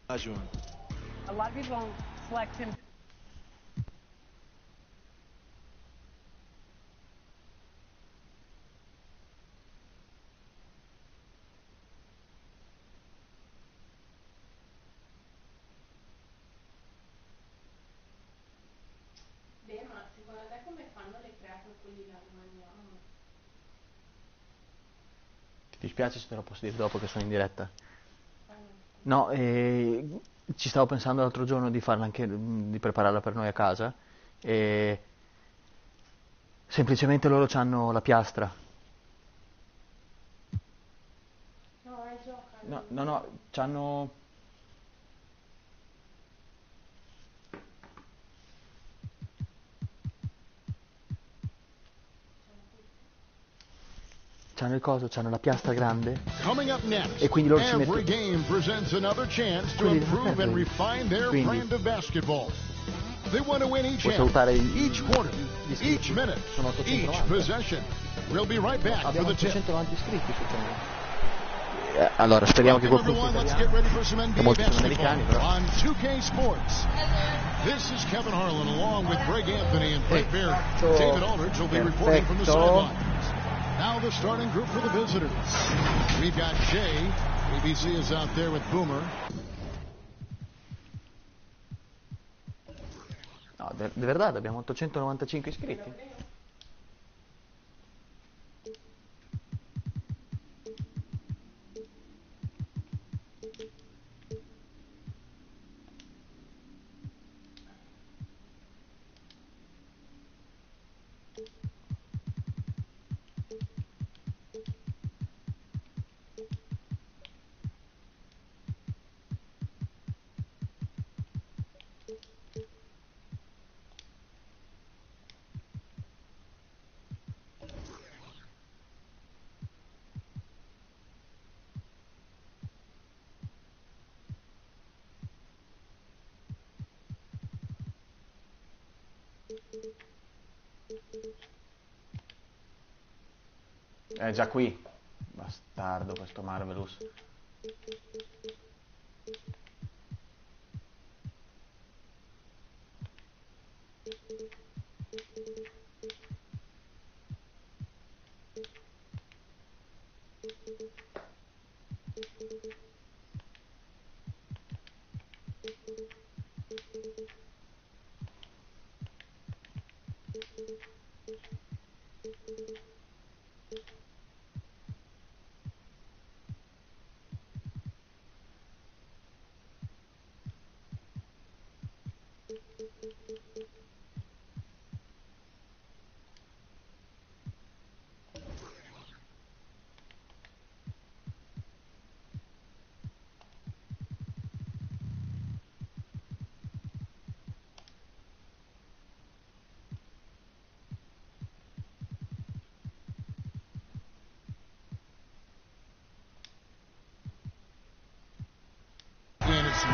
A lot of people don't select him. Beh, ma secondo te come fanno le crepe quelli là che mangiamo? Ti dispiace se te lo posso dire dopo che sono in diretta? No, ci stavo pensando l'altro giorno di farla anche, di prepararla per noi a casa, e semplicemente loro c'hanno la piastra. No, è gioca. No, c'hanno... C'hanno il coso, c'hanno la piastra grande e quindi loro ci mettono. Quindi puoi salutare gli iscritti. Sono 890. Abbiamo 890 iscritti sul canale. Allora speriamo che qualcuno sia italiano, che molti sono americani, però. This is Kevin Harlan along with Greg Anthony and Brett Baird. David Aldridge will be reporting from the sidelines. Now the starting group for the visitors. We've got Jay. ABC is out there with Boomer. No, de verdad, abbiamo 895 iscritti. È già qui. Bastardo questo Marvelous.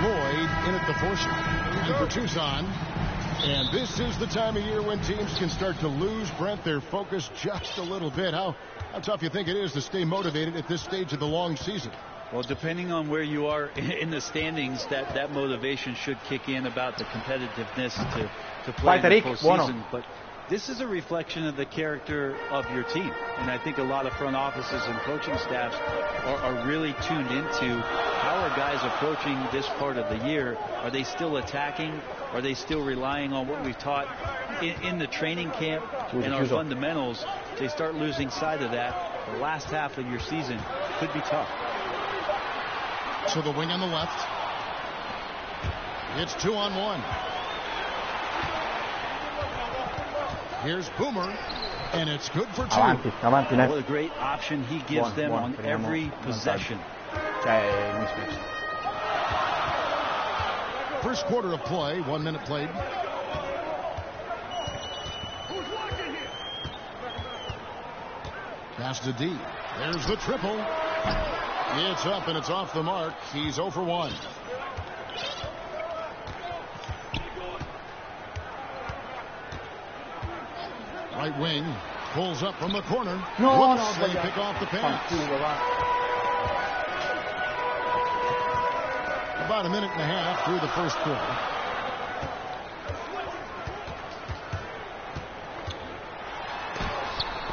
Lloyd in at the four spot. And for Tucson. And this is the time of year when teams can start to lose, Brent, their focus just a little bit. How tough you think it is to stay motivated at this stage of the long season? Well, depending on where you are in the standings, that motivation should kick in about the competitiveness to play in the postseason. But this is a reflection of the character of your team. And I think a lot of front offices and coaching staffs are really tuned into how are guys approaching this part of the year. Are they still attacking? Are they still relying on what we've taught in the training camp and our fundamentals? They start losing sight of that. The last half of your season could be tough. So the wing on the left. It's 2-on-1. Here's Boomer, and it's good for two. Avanti, what a great option he gives them on every possession. First quarter of play, 1 minute played. Pass to D. There's the triple. It's up and it's off the mark. He's 0 for 1. Right wing pulls up from the corner. They pick off the pass. About a minute and a half through the first quarter.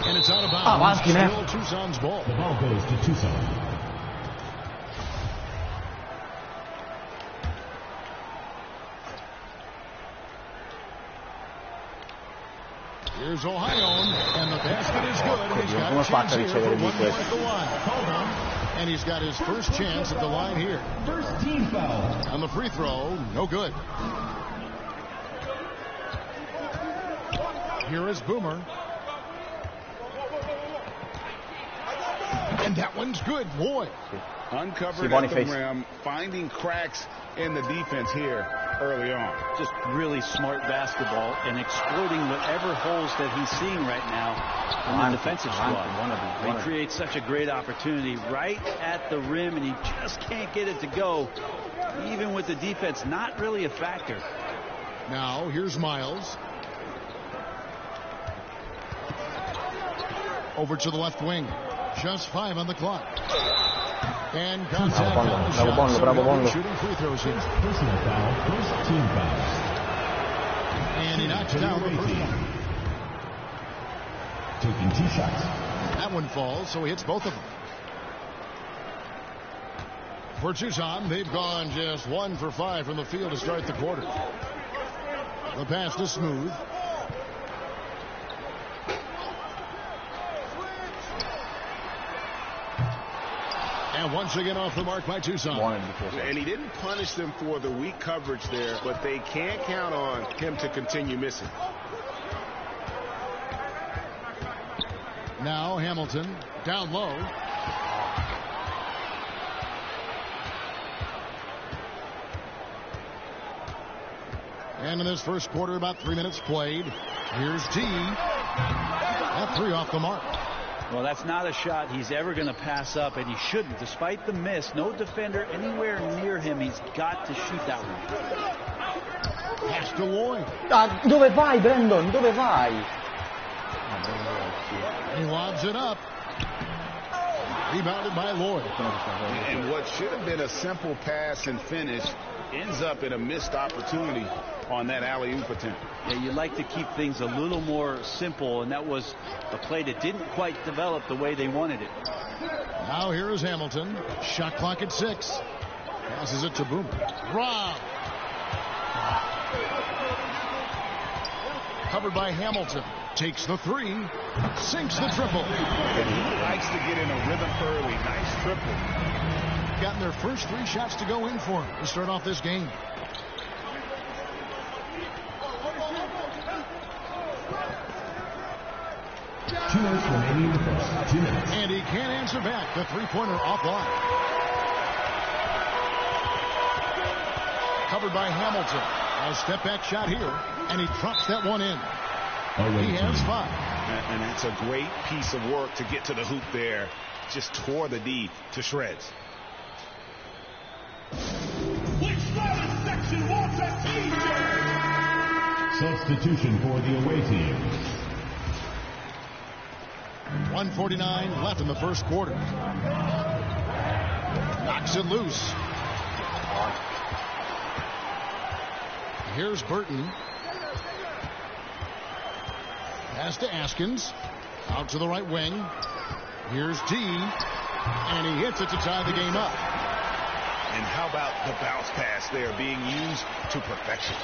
And it's out of bounds. Still Tucson's ball. The ball goes to Tucson. Here's Ohio, and the basket is good. And he's got a chance here for one more at the line. And he's got his first chance at the line here. First team foul. On the free throw, no good. Here is Boomer. And that one's good, boy. Uncovered at the rim, finding cracks in the defense here early on. Just really smart basketball and exploiting whatever holes that he's seeing right now in the defensive squad. He creates such a great opportunity right at the rim, and he just can't get it to go, even with the defense not really a factor. Now, here's Miles. Over to the left wing. Just 5 on the clock. And contact on the shot. So shooting free throws here. Personal foul. First team foul. And he knocks down the first one. Taking 2 shots. That one falls, so he hits both of them. For Tucson, they've gone just 1 for 5 from the field to start the quarter. The pass to Smooth. And once again off the mark by Tucson. And he didn't punish them for the weak coverage there, but they can't count on him to continue missing. Now Hamilton down low. And in this first quarter, about 3 minutes played. Here's T. That 3 off the mark. Well, that's not a shot he's ever going to pass up, and he shouldn't. Despite the miss, no defender anywhere near him. He's got to shoot that one. Pass to Lloyd. Dove vai, Brandon? Dove vai? He lobs it up. Rebounded by Lloyd. And what should have been a simple pass and finish ends up in a missed opportunity on that alley-oop attempt. Yeah, you like to keep things a little more simple, and that was a play that didn't quite develop the way they wanted it. Now here is Hamilton. Shot clock at 6. Passes it to Boomer. Rob. Covered by Hamilton. Takes the 3. Sinks the triple. He likes to get in a rhythm early. Nice triple. Gotten their first 3 shots to go in for him to start off this game. And he can't answer back. The 3-pointer offline. Covered by Hamilton. A step back shot here. And he drops that one in. He has 5. And that's a great piece of work to get to the hoop there. Just tore the D to shreds. Substitution for the away team. 1:49 left in the first quarter. Knocks it loose. Here's Burton. Pass to Askins. Out to the right wing. Here's T. And he hits it to tie the game up. And how about the bounce pass there being used to perfection?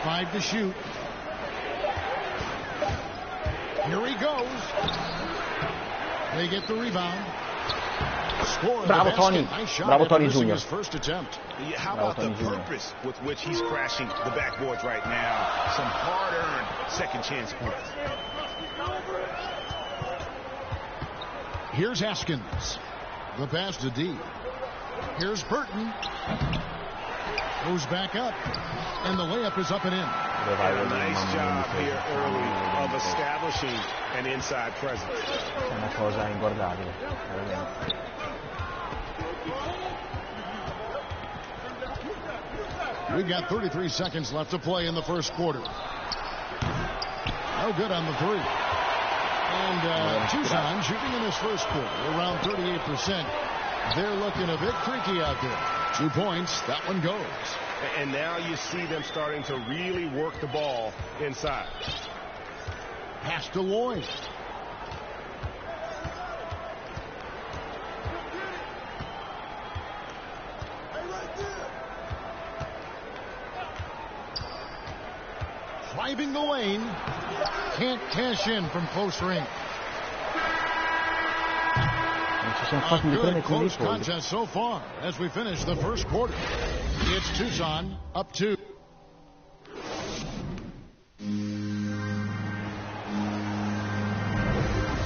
Five to shoot. Here he goes. They get the rebound. Score. Bravo, Tony. Nice shot. Bravo, Tony Jr. His first attempt. How about the purpose with which he's crashing the backboards right now? Some hard-earned second chance points. Here's Askins. The pass to D. Here's Burton. Goes back up. And the layup is up and in. Nice job here early of establishing an inside presence. È una cosa inguardabile, veramente. We've got 33 seconds left to play in the first quarter. No good on the three. And Tucson shooting in this first quarter around 38%. They're looking a bit freaky out there. 2 points. That one goes. And now you see them starting to really work the ball inside. Pass to Lloyd. Driving the lane. Can't cash in from close range. A good close contest so far as we finish the first quarter. It's Tucson up 2.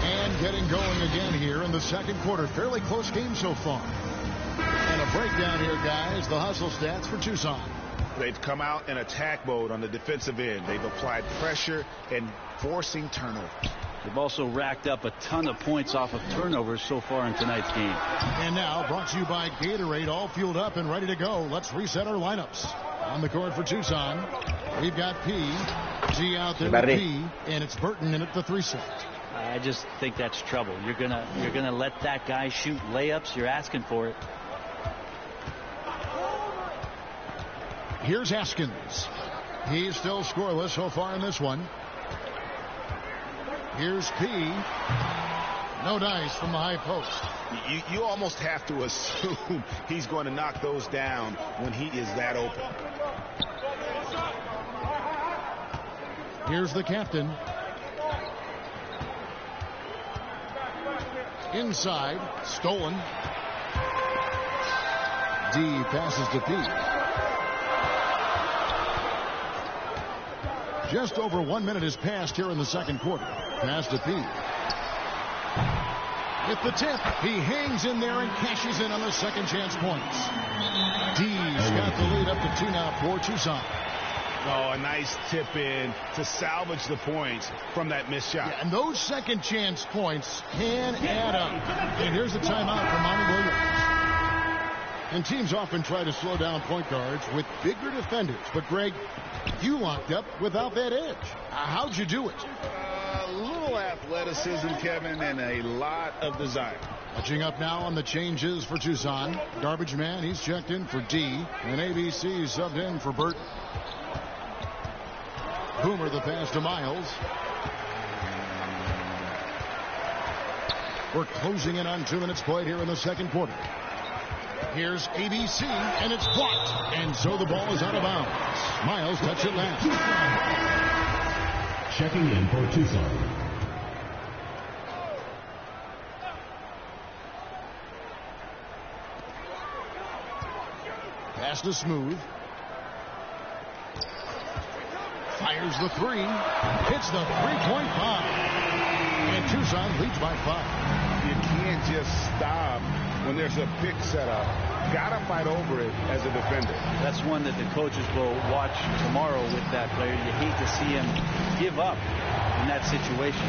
And getting going again here in the second quarter. Fairly close game so far. And a breakdown here, guys. The hustle stats for Tucson. They've come out in attack mode on the defensive end. They've applied pressure and forcing turnovers. They've also racked up a ton of points off of turnovers so far in tonight's game. And now brought to you by Gatorade, all fueled up and ready to go. Let's reset our lineups. On the court for Tucson, we've got P, G out there with P, and it's Burton in at the 3 set. I just think that's trouble. You're gonna let that guy shoot layups. You're asking for it. Here's Haskins. He's still scoreless so far in this one. Here's P. No dice from the high post. You almost have to assume he's going to knock those down when he is that open. Here's the captain. Inside. Stolen. D passes to P. Just over 1 minute has passed here in the second quarter. Pass to P. With the tip, he hangs in there and cashes in on the second chance points. D's got the lead up to 2 now for Tucson. Oh, a nice tip in to salvage the points from that missed shot. Yeah, and those second chance points can add up. And here's the timeout for Monty Williams. And teams often try to slow down point guards with bigger defenders. But, Greg, you locked up without that edge. How'd you do it? A little athleticism, Kevin, and a lot of desire. Catching up now on the changes for Tucson. Garbage man, he's checked in for D. And ABC subbed in for Burt. Boomer the pass to Miles. We're closing in on 2 minutes played here in the second quarter. Here's ABC, and it's blocked. And so the ball is out of bounds. Miles touch it last. Checking in for Tucson. Pass to Smooth. Fires the 3. Hits the three-point bomb. And Tucson leads by 5. You can't just stop when there's a pick set up. Gotta fight over it as a defender. That's one that the coaches will watch tomorrow with that player. You hate to see him give up in that situation.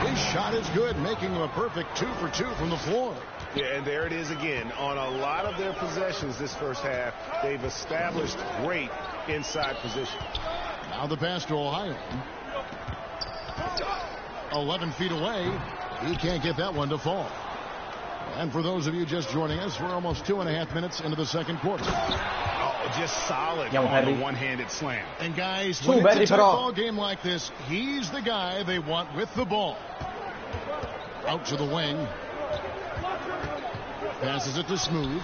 His shot is good, making him a perfect 2 for 2 from the floor. Yeah, and there it is again. On a lot of their possessions this first half, they've established great inside position. Now the pass to Ohio. 11 feet away. He can't get that one to fall. And for those of you just joining us, we're almost 2.5 minutes into the second quarter. Oh, just solid on the one-handed slam. And guys, when it's a tight ball game like this, he's the guy they want with the ball. Out to the wing. Passes it to Smooth.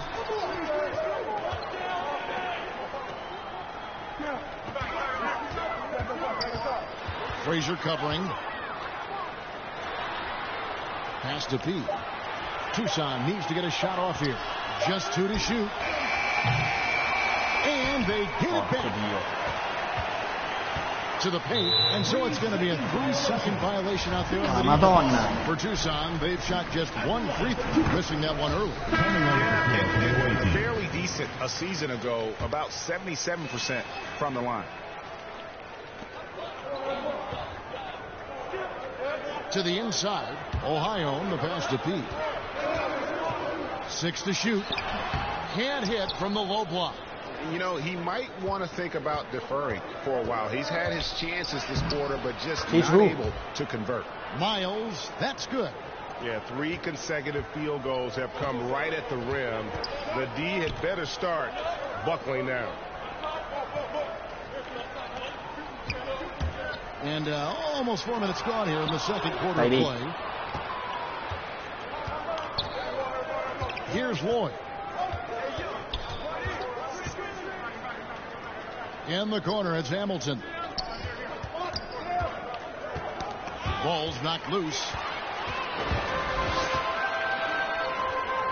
Frazier covering. Pass to P. Tucson needs to get a shot off here. Just 2 to shoot. And they get it back to the paint. And so it's going to be a 3-second violation out there. For Tucson, they've shot just 1 free throw, missing that one early. Yeah, fairly decent a season ago, about 77% from the line. To the inside, Ohio, the pass to P. 6 to shoot. Can't hit from the low block. You know, he might want to think about deferring for a while. He's had his chances this quarter, but just not able to convert. Miles, that's good. Yeah, 3 consecutive field goals have come right at the rim. The D had better start buckling down. And almost 4 minutes gone here in the second quarter of play. Here's Lloyd. In the corner, it's Hamilton. Ball's knocked loose.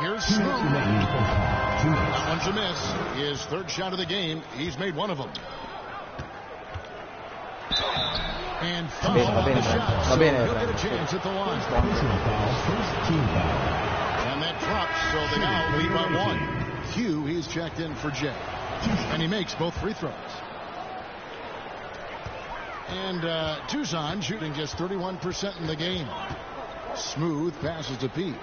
Here's Smooth. That one's a miss. His third shot of the game. He's made one of them. And foul on the shot. So he'll get a chance at the line. And that drops, so they now lead by 1. Hugh, he's checked in for Jay. And he makes both free throws. And Tucson shooting just 31% in the game. Smooth passes to Pete.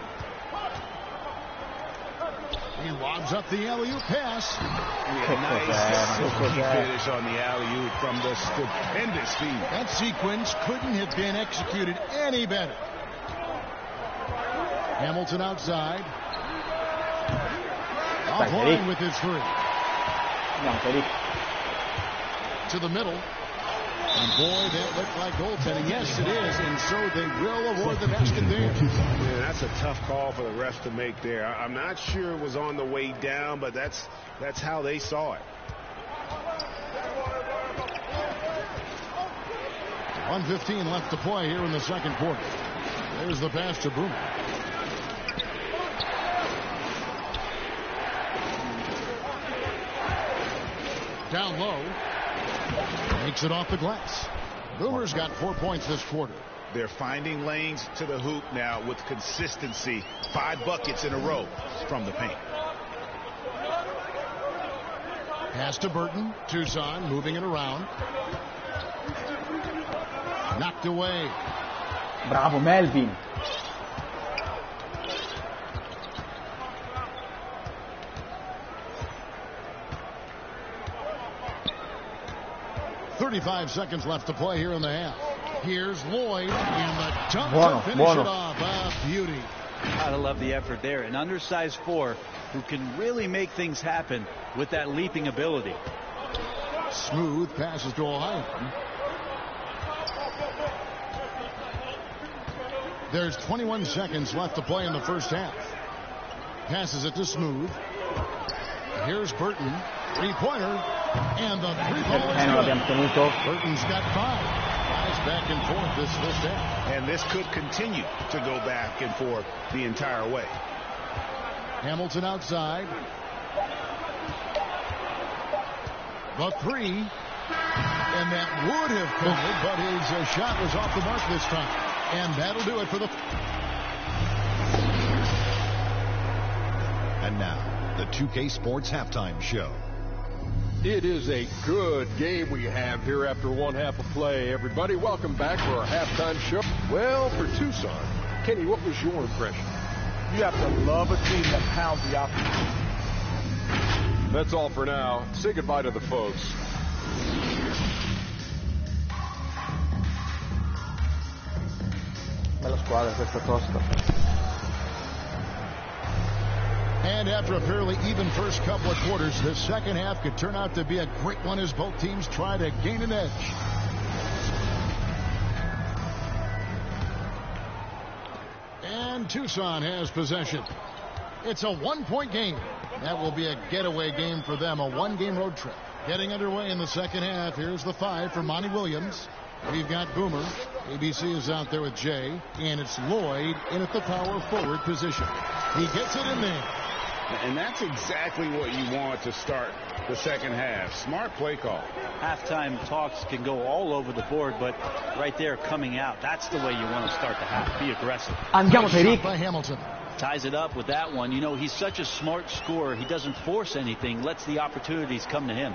He lobs up the alley-oop pass. Nice finish on the alley-oop from the stupendous feed. That sequence couldn't have been executed any better. Hamilton outside. Offline with his 3. To the middle. And boy, that looked like goaltending. Yes, it is. And so they will award the basket there. Yeah, that's a tough call for the refs to make there. I'm not sure it was on the way down, but that's how they saw it. 1:15 left to play here in the second quarter. There's the pass to Boomer. Down low. Makes it off the glass. Boomer's got 4 points this quarter. They're finding lanes to the hoop now with consistency. 5 buckets in a row from the paint. Pass to Burton. Tucson moving it around. Knocked away. Bravo, Melvin. .35 seconds left to play here in the half. Here's Lloyd, and the dunk to finish it off. A beauty. Gotta love the effort there. An undersized 4 who can really make things happen with that leaping ability. Smooth passes to Ohio. There's 21 seconds left to play in the first half. Passes it to Smooth. Here's Burton. 3-pointer. And the 3-ball is good. Burton's got 5. Guys back and forth this first half. And this could continue to go back and forth the entire way. Hamilton outside. The 3. And that would have counted, but his shot was off the mark this time. And that'll do it for the... And now, the 2K Sports Halftime Show. It is a good game we have here after one half of play. Everybody, welcome back for our halftime show. Well, for Tucson, Kenny, what was your impression? You have to love a team that pounds the opposition. That's all for now. Say goodbye to the folks. Bella squadra questa tosta. And after a fairly even first couple of quarters, the second half could turn out to be a great one as both teams try to gain an edge. And Tucson has possession. It's a 1-point game. That will be a getaway game for them, a 1-game road trip. Getting underway in the second half. Here's the 5 for Monty Williams. We've got Boomer. ABC is out there with Jay. And it's Lloyd in at the power forward position. He gets it in there. And that's exactly what you want to start the second half. Smart play call. Halftime talks can go all over the board, but right there coming out, that's the way you want to start the half. Be aggressive. Andiamo, Federico. By Hamilton. Ties it up with that one. You know, he's such a smart scorer. He doesn't force anything, lets the opportunities come to him.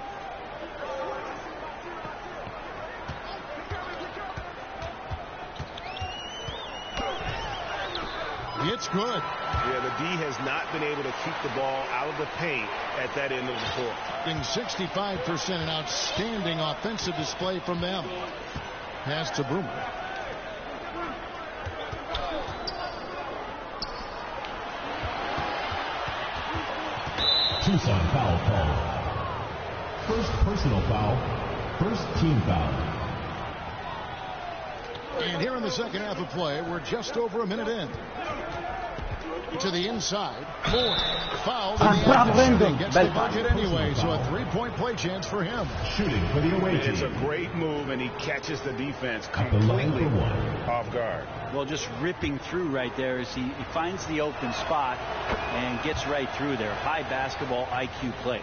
It's good. Yeah, the D has not been able to keep the ball out of the paint at that end of the court. Being 65%, an outstanding offensive display from them. Pass to Boomer. Tucson foul call. First personal foul. First team foul. And here in the second half of play, we're just over a minute in. To the inside. Boyd fouled. Gets the bucket anyway, so a three-point play chance for him. Shooting for the away team. It's a great move, and he catches the defense completely off guard. Well, just ripping through right there as he finds the open spot and gets right through there. High basketball IQ play.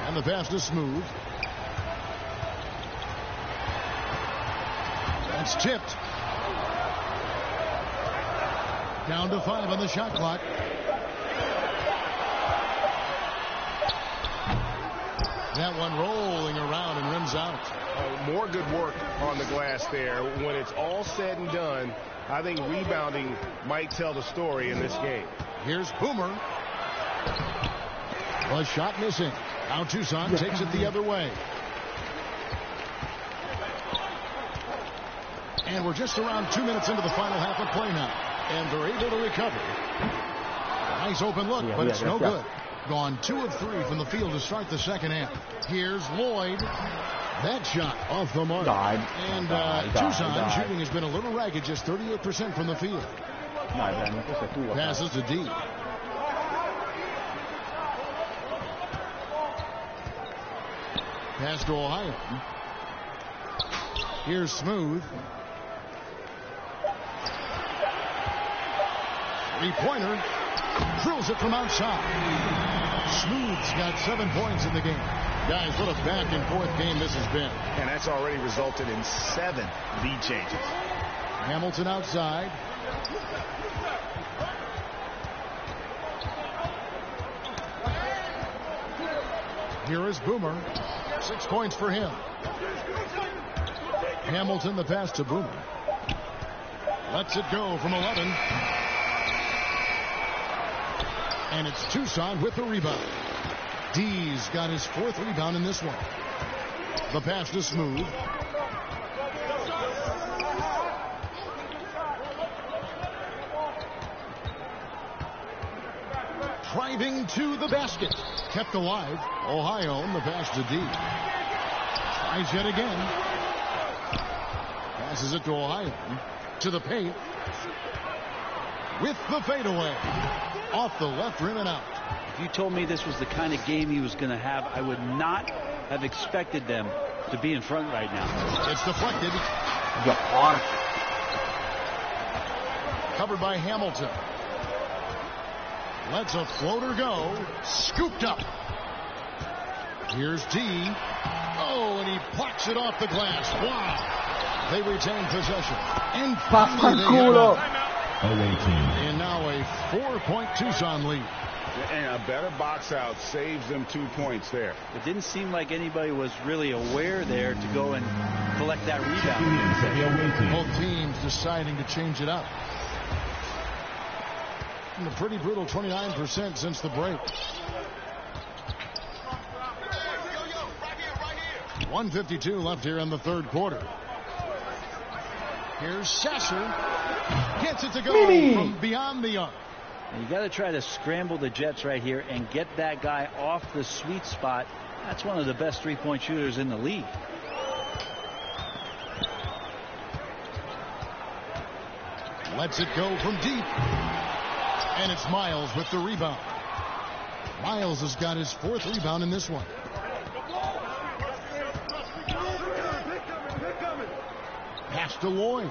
And the pass is smooth. That's tipped. Down to 5 on the shot clock. That one rolling around and rims out. More good work on the glass there. When it's all said and done, I think rebounding might tell the story in this game. Here's Boomer. A shot missing. Now Tucson takes it the other way. And we're just around 2 minutes into the final half of play now. And they're able to recover. Nice open look, but it's no good. Gone 2 of 3 from the field to start the second half. Here's Lloyd. That shot off the mark. And Tucson shooting has been a little ragged, just 38% from the field. Passes to D. Pass to Ohio. Here's Smooth. Three-pointer. Drills it from outside. Smooth's got 7 points in the game. Guys, what a back-and-forth game this has been. And that's already resulted in 7 lead changes. Hamilton outside. Here is Boomer. 6 points for him. Hamilton the pass to Boomer. Lets it go from 11. And it's Tucson with the rebound. D's got his 4th rebound in this one. The pass to Smooth. Driving to the basket. Kept alive. Ohio on the pass to D. Tries yet again. Passes it to Ohio. To the paint. With the fadeaway. Off the left rim and out. If you told me this was the kind of game he was going to have, I would not have expected them to be in front right now. It's deflected. Covered by Hamilton. Lets a floater go. Scooped up. Here's D. Oh, and he plucks it off the glass. Wow. They retain possession. And finally and now a 4-point Tucson lead. And a better box out saves them 2 points there. It didn't seem like anybody was really aware there to go and collect that rebound. Both teams deciding to change it up. And a pretty brutal 29% since the break. 1:52 left here in the third quarter. Here's Sasser. Gets it to go from beyond the arc. You got to try to scramble the Jets right here and get that guy off the sweet spot. That's one of the best three-point shooters in the league. Lets it go from deep. And it's Miles with the rebound. Miles has got his 4th rebound in this one. Pass to Lloyd.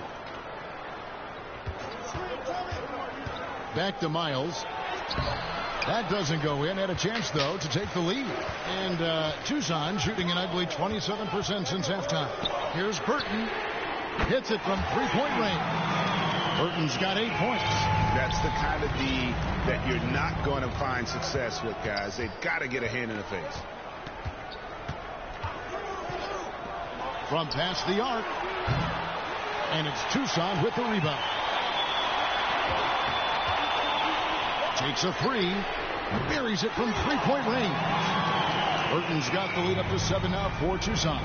Back to Miles. That doesn't go in. Had a chance, though, to take the lead. And Tucson shooting an ugly 27% since halftime. Here's Burton. Hits it from 3-point range. Burton's got 8 points. That's the kind of D that you're not going to find success with, guys. They've got to get a hand in the face. from past the arc. And it's Tucson with the rebound. Takes a three. Buries it from three-point range. Burton's got the lead up to 7 now for Tucson.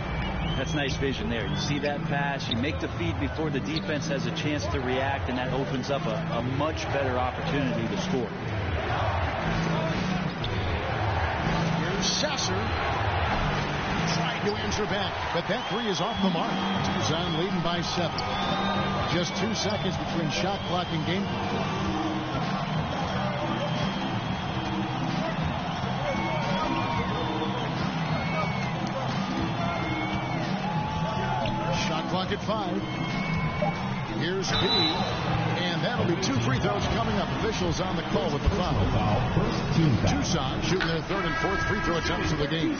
That's nice vision there. You see that pass. You make the feed before the defense has a chance to react, and that opens up a much better opportunity to score. Here's Sasser. Trying to answer back, but that three is off the mark. Tucson leading by 7. Just 2 seconds between shot clock and game clock. Shot clock at 5. Here's P, and that'll be 2 free throws coming up. Officials on the call with the foul. Tucson shooting their 3rd and 4th free throw attempts of the game.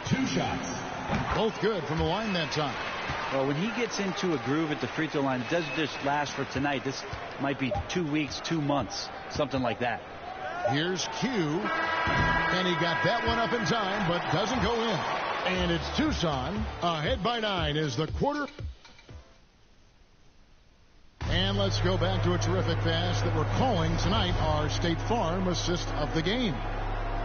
2 shots. Both good from the line that time. Well, when he gets into a groove at the free throw line, it doesn't just last for tonight. This might be 2 weeks, 2 months, something like that. Here's Q, and he got that one up in time, but doesn't go in. And it's Tucson ahead by 9 as the quarter. And let's go back to a terrific pass that we're calling tonight our State Farm assist of the game.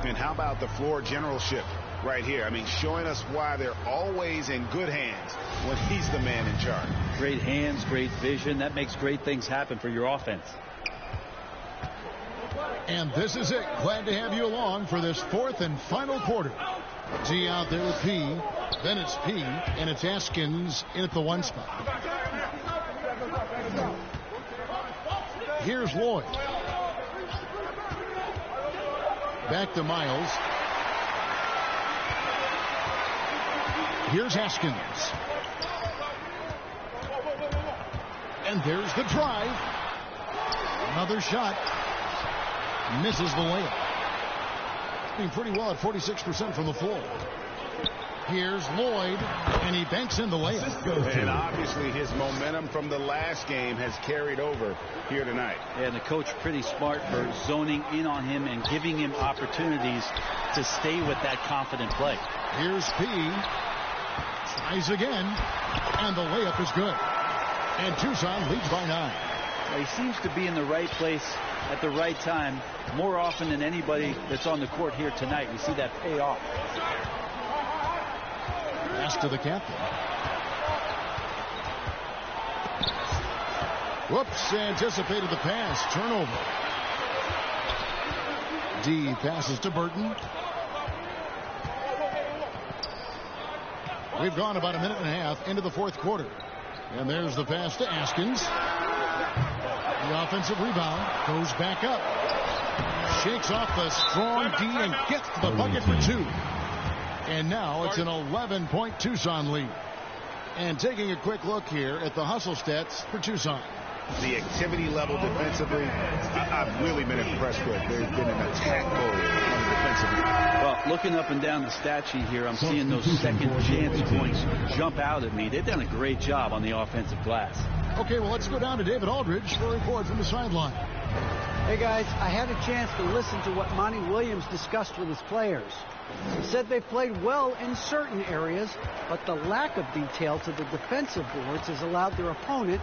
And how about the floor generalship right here? I mean, showing us why they're always in good hands when he's the man in charge. Great hands, great vision. That makes great things happen for your offense. And this is it. Glad to have you along for this 4th and final quarter. G out there with P. Then it's P, and it's Askins in at the 1 spot. Here's Lloyd. Back to Miles. Here's Askins. And there's the drive. Another shot. Misses the layup. Doing pretty well at 46% from the floor. Here's Lloyd, and he banks in the layup. And obviously his momentum from the last game has carried over here tonight. And the coach pretty smart for zoning in on him and giving him opportunities to stay with that confident play. Here's P. Tries again, and the layup is good. And Tucson leads by 9. He seems to be in the right place at the right time more often than anybody that's on the court here tonight. We see that pay off. Pass to the captain. Whoops, anticipated the pass. Turnover. D passes to Burton. We've gone about 1.5 minutes into the 4th quarter. And there's the pass to Askins. The offensive rebound goes back up. Shakes off the strong D and gets the bucket for 2. And now it's an 11-point Tucson lead. And taking a quick look here at the hustle stats for Tucson. The activity level defensively, I've really been impressed with. There's been an attack mode defensively. Well, looking up and down the stat sheet here, I'm seeing those second chance points jump out at me. They've done a great job on the offensive glass. Okay, well, let's go down to David Aldridge for a report from the sideline. Hey, guys, I had a chance to listen to what Monty Williams discussed with his players. He said they played well in certain areas, but the lack of detail to the defensive boards has allowed their opponent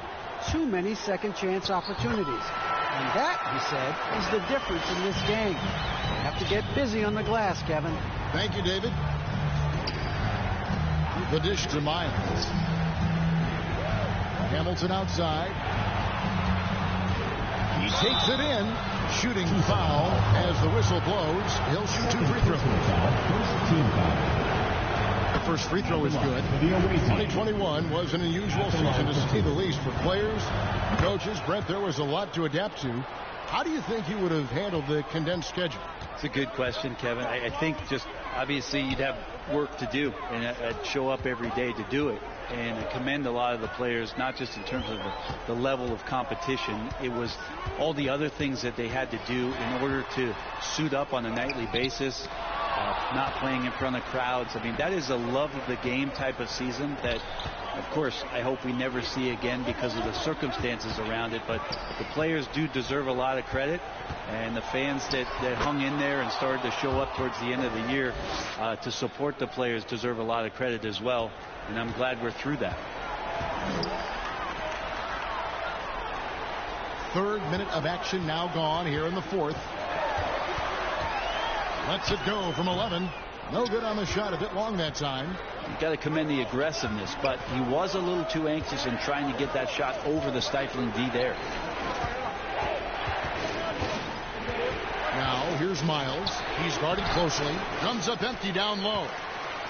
too many second chance opportunities. And that, he said, is the difference in this game. You have to get busy on the glass, Kevin. Thank you, David. The dish to Miles. Hamilton outside. He takes it in. Shooting foul as the whistle blows. He'll shoot 2 free throws. The first free throw is good. 2021 was an unusual season, to say the least, for players, coaches. Brent, there was a lot to adapt to. How do you think you would have handled the condensed schedule? It's a good question, Kevin. I think just obviously you'd have work to do, and I'd show up every day to do it. And I commend a lot of the players, not just in terms of the level of competition. It was all the other things that they had to do in order to suit up on a nightly basis. not playing in front of crowds. I mean, that is a love of the game type of season that, of course, I hope we never see again because of the circumstances around it. But the players do deserve a lot of credit, and the fans that hung in there and started to show up towards the end of the year to support the players deserve a lot of credit as well. And I'm glad we're through that. Third minute of action now gone here in the fourth. Lets it go from 11. No good on the shot, a bit long that time. You've got to commend the aggressiveness, but he was a little too anxious in trying to get that shot over the stifling D there. Now here's Miles. He's guarded closely. Comes up empty down low.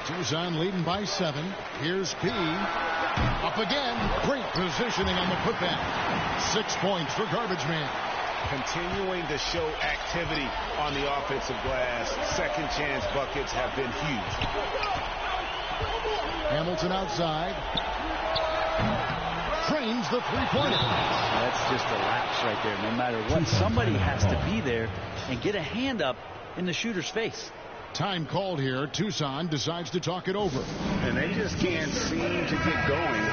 Tucson leading by 7. Here's P. Up again. Great positioning on the putback. 6 points for Garbage Man. Continuing to show activity on the offensive glass. Second chance buckets have been huge. Hamilton outside. Trains the three-pointer. That's just a lapse right there. No matter what, somebody has to be there and get a hand up in the shooter's face. Time called here. Tucson decides to talk it over. And they just can't seem to get going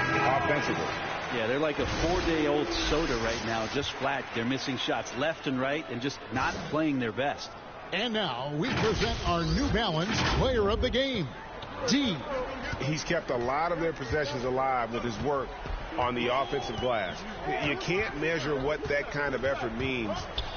offensively. Yeah, they're like a 4-day-old soda right now, just flat. They're missing shots left and right and just not playing their best. And now we present our New Balance player of the game, D. He's kept a lot of their possessions alive with his work on the offensive glass. You can't measure what that kind of effort means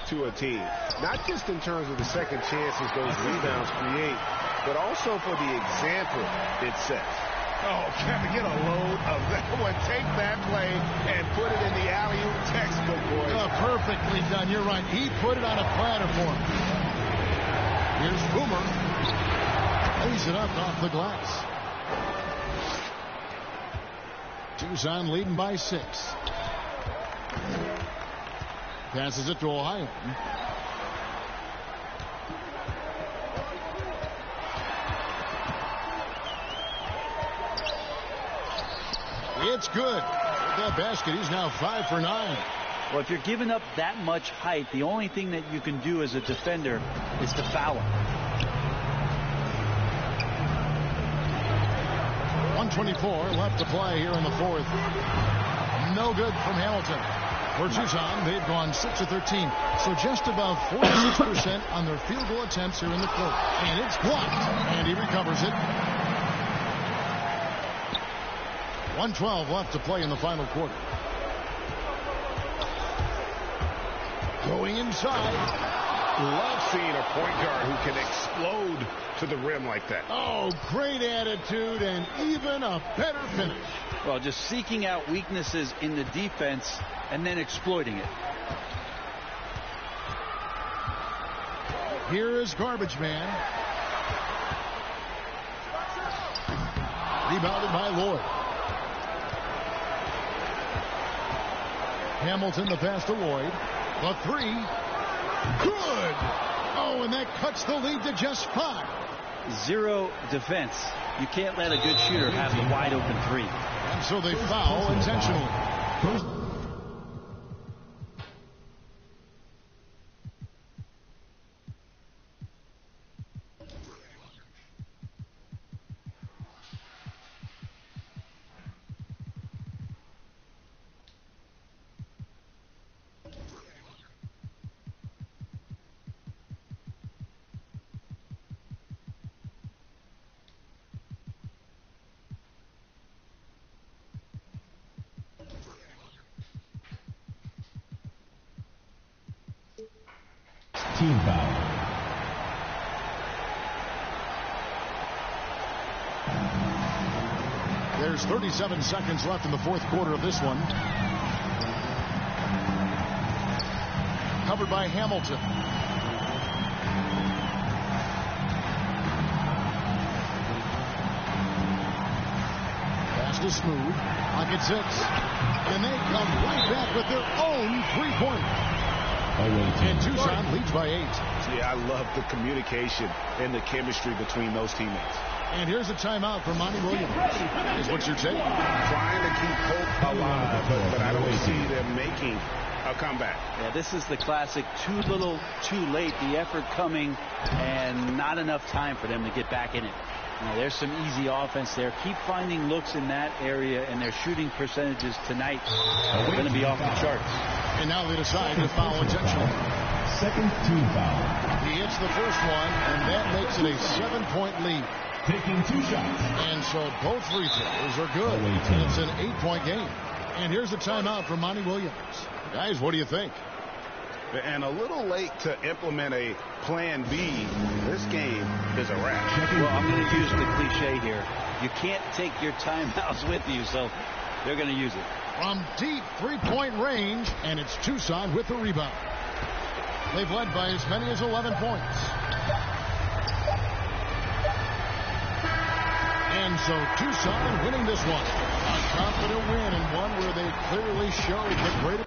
to a team. Not just in terms of the second chances those rebounds create, but also for the example it sets. Oh, Kevin, get a load of that one. Take that play and put it in the alley-oop textbook, boys. Oh, perfectly done. You're right. He put it on a platter for him. Here's Boomer. Lays it up off the glass. Tucson leading by 6. Passes it to Ohio. It's good. With that basket, he's now 5 for 9. Well, if you're giving up that much height, the only thing that you can do as a defender is to foul him. 1:24 left to play here in the fourth. No good from Hamilton. For Tucson, they've gone 6 of 13, so just above 46% on their field goal attempts here in the fourth. And it's blocked, and he recovers it. 1:12 left to play in the final quarter. Going inside. Love seeing a point guard who can explode to the rim like that. Oh, great attitude and even a better finish. Well, just seeking out weaknesses in the defense and then exploiting it. Here is Garbage Man. Rebounded by Lloyd. Hamilton, the pass to Lloyd. The 3. Good. Oh, and that cuts the lead to just 5. Zero defense. You can't let a good shooter have the wide open 3. And so they foul intentionally. Team foul. There's 37 seconds left in the fourth quarter of this one. Covered by Hamilton. Pass to Smooth. Pocket 6. And they come right back with their own three-pointer. And Tucson leads by 8. Yeah, I love the communication and the chemistry between those teammates. And here's a timeout for Monty Williams. Is what you're saying? Trying to keep hope alive, but I don't see them making a comeback. Yeah, this is the classic too little, too late. The effort coming and not enough time for them to get back in it. There's some easy offense there. Keep finding looks in that area, and their shooting percentages tonight are going to be off the charts. And now they decide to foul intentionally. Second team foul. He hits the first one, and that makes it a 7-point lead. Taking 2 shots. And so both free throws are good. And it's an 8-point game. And here's a timeout from Monty Williams. Guys, what do you think? And a little late to implement a plan B. This game is a wrap. Well, I'm going to use the cliche here. You can't take your timeouts with you, so they're going to use it. From deep 3-point range, and it's Tucson with the rebound. They've led by as many as 11 points. And so Tucson winning this one. A confident win, and one where they clearly showed the greater